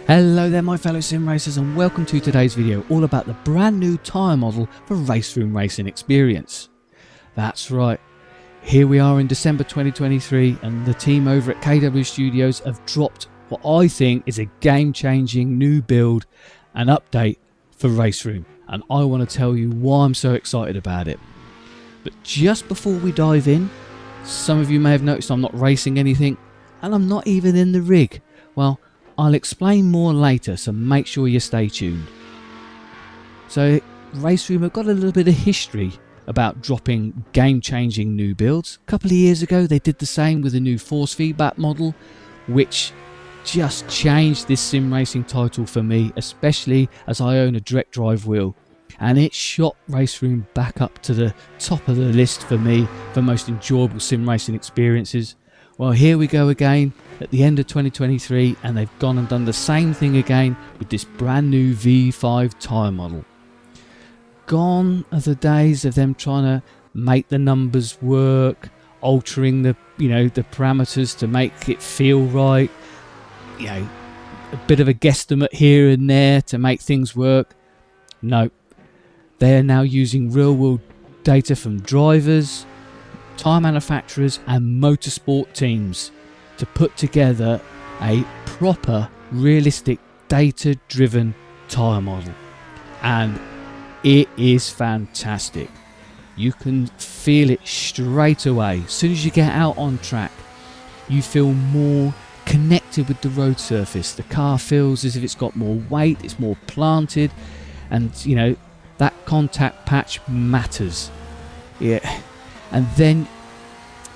Hello there my fellow sim racers, and welcome to today's video all about the brand new tyre model for RaceRoom Racing Experience. That's right, here we are in December 2023 and the team over at KW Studios have dropped what I think is a game-changing new build and update for RaceRoom, and I want to tell you why I'm so excited about it. But just before we dive in, some of you may have noticed I'm not racing anything and I'm not even in the rig. Well, I'll explain more later, so make sure you stay tuned. So RaceRoom have got a little bit of history about dropping game-changing new builds. A couple of years ago they did the same with a new force feedback model, which just changed this sim racing title for me, especially as I own a direct drive wheel, and it shot RaceRoom back up to the top of the list for me for most enjoyable sim racing experiences. Well, here we go again at the end of 2023, and they've gone and done the same thing again with this brand new V5 tyre model. Gone are the days of them trying to make the numbers work, altering the the parameters to make it feel right, a bit of a guesstimate here and there to make things work. No, they are now using real world data from drivers, tyre manufacturers and motorsport teams to put together a proper, realistic, data driven tyre model, and it is fantastic. You can feel it straight away. As soon as you get out on track, you feel more connected with the road surface. The car feels as if it's got more weight, it's more planted, and that contact patch matters. And then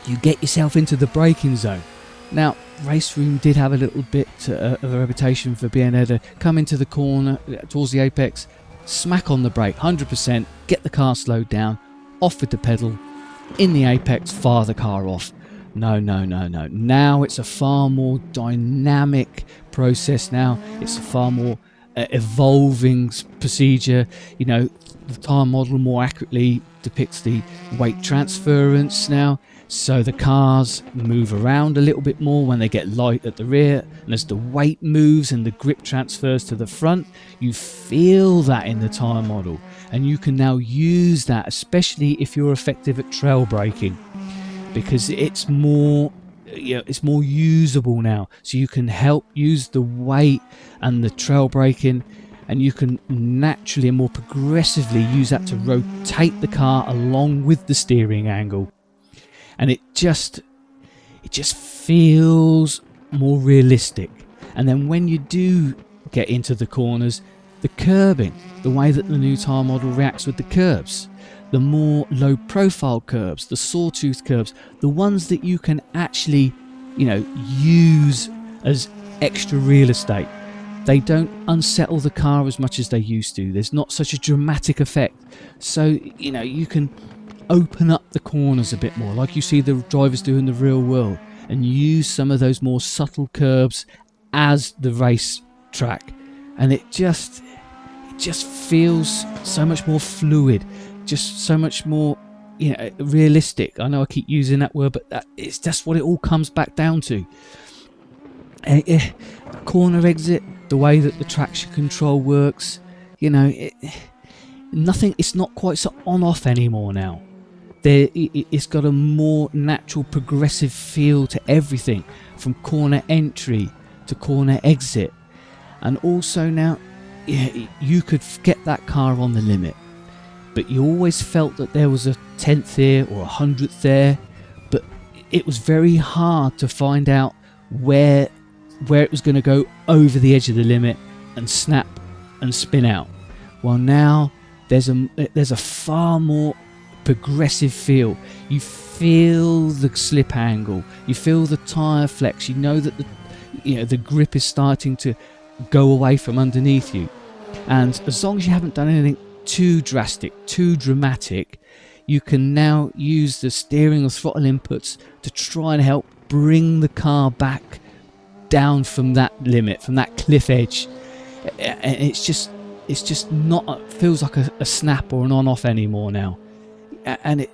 you get yourself into the braking zone. Now, RaceRoom did have a little bit of a reputation for being able to come into the corner towards the apex, smack on the brake 100%, get the car slowed down, off with the pedal, in the apex, fire the car off. No. Now it's a far more dynamic process. Now it's a far more evolving procedure. The tyre model more accurately depicts the weight transference now, so the cars move around a little bit more when they get light at the rear, and as the weight moves and the grip transfers to the front, you feel that in the tyre model, and you can now use that, especially if you're effective at trail braking, because it's more usable now. So you can help use the weight and the trail braking, and you can naturally and more progressively use that to rotate the car along with the steering angle, and it just feels more realistic. And then when you do get into the corners, the curbing, the way that the new tyre model reacts with the curbs, the more low profile curbs, the sawtooth curbs, the ones that you can actually use as extra real estate, they don't unsettle the car as much as they used to. There's not such a dramatic effect, so you can open up the corners a bit more like you see the drivers do in the real world, and use some of those more subtle curbs as the race track, and it just feels so much more fluid, just so much more realistic. I know I keep using that word, but it's just what it all comes back down to. Corner exit, the way that the traction control works, it's not quite so on off anymore now. It's got a more natural progressive feel to everything, from corner entry to corner exit. And also now you could get that car on the limit, but you always felt that there was a 10th there or a 100th there, but it was very hard to find out where it was going to go over the edge of the limit and snap and spin out. Well, now there's a far more progressive feel. You feel the slip angle, you feel the tyre flex, you know that the grip is starting to go away from underneath you, and as long as you haven't done anything too drastic, too dramatic, you can now use the steering or throttle inputs to try and help bring the car back down from that limit, from that cliff edge. And it's just not feels like a snap or an on-off anymore now. And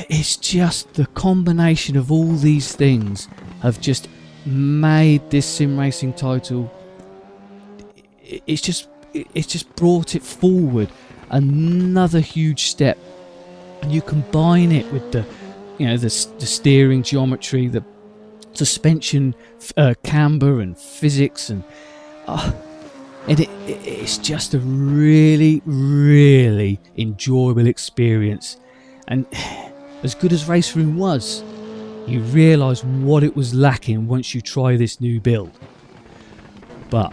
it's just the combination of all these things have just made this sim racing title, it's just brought it forward another huge step. And you combine it with the steering geometry, the suspension camber and physics, and it's just a really, really enjoyable experience. And as good as RaceRoom was, you realise what it was lacking once you try this new build. But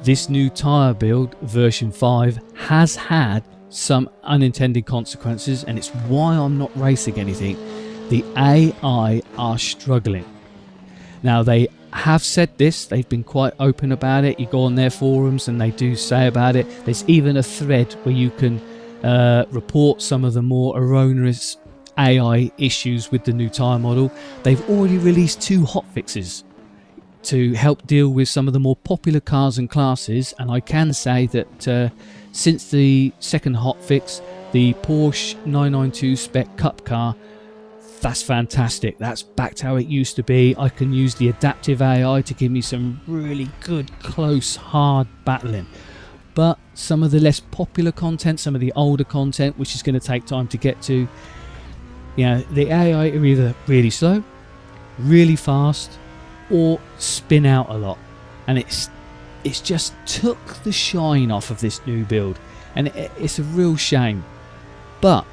this new tyre build, version 5, has had some unintended consequences, and it's why I'm not racing anything. The AI are struggling. Now, they have said this, they've been quite open about it. You go on their forums and they do say about it. There's even a thread where you can report some of the more erroneous AI issues with the new tyre model. They've already released 2 hotfixes to help deal with some of the more popular cars and classes, and I can say that since the second hotfix, the Porsche 992 spec cup car, that's fantastic. That's back to how it used to be. I can use the adaptive AI to give me some really good, close, hard battling. But some of the less popular content, some of the older content, which is going to take time to get to, the AI are either really slow, really fast, or spin out a lot, and it's just took the shine off of this new build, and it's a real shame. But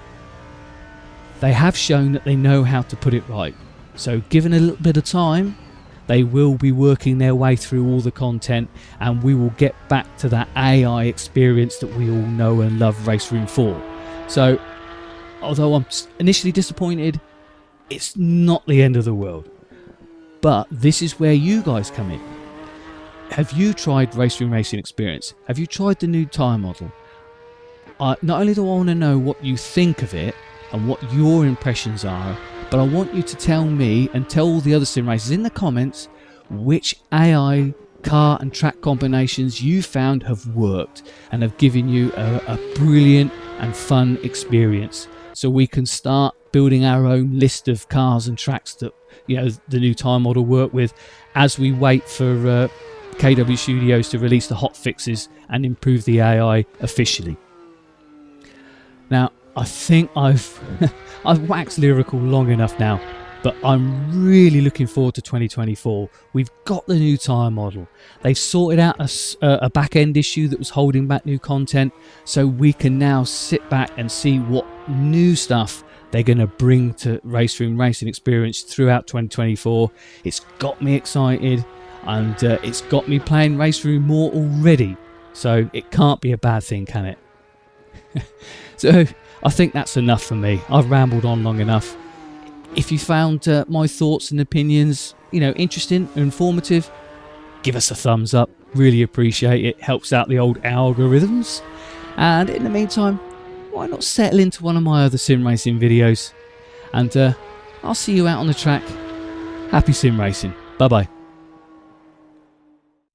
they have shown that they know how to put it right, so given a little bit of time, they will be working their way through all the content, and we will get back to that AI experience that we all know and love RaceRoom for. So although I'm initially disappointed, it's not the end of the world. But this is where you guys come in. Have you tried RaceRoom Racing Experience? Have you tried the new tyre model? Not only do I want to know what you think of it and what your impressions are, but I want you to tell me and tell all the other sim racers in the comments which AI car and track combinations you found have worked and have given you a brilliant and fun experience, so we can start building our own list of cars and tracks that the new tyre model work with, as we wait for KW Studios to release the hotfixes and improve the AI officially. Now, I think I've waxed lyrical long enough now, but I'm really looking forward to 2024. We've got the new tyre model. They've sorted out a back-end issue that was holding back new content, so we can now sit back and see what new stuff they're going to bring to RaceRoom Racing Experience throughout 2024. It's got me excited, and it's got me playing RaceRoom more already, so it can't be a bad thing, can it? So I think that's enough for me. I've rambled on long enough. If you found my thoughts and opinions interesting and informative, give us a thumbs up. Really appreciate it. Helps out the old algorithms. And in the meantime, why not settle into one of my other sim racing videos? And I'll see you out on the track. Happy sim racing. Bye bye.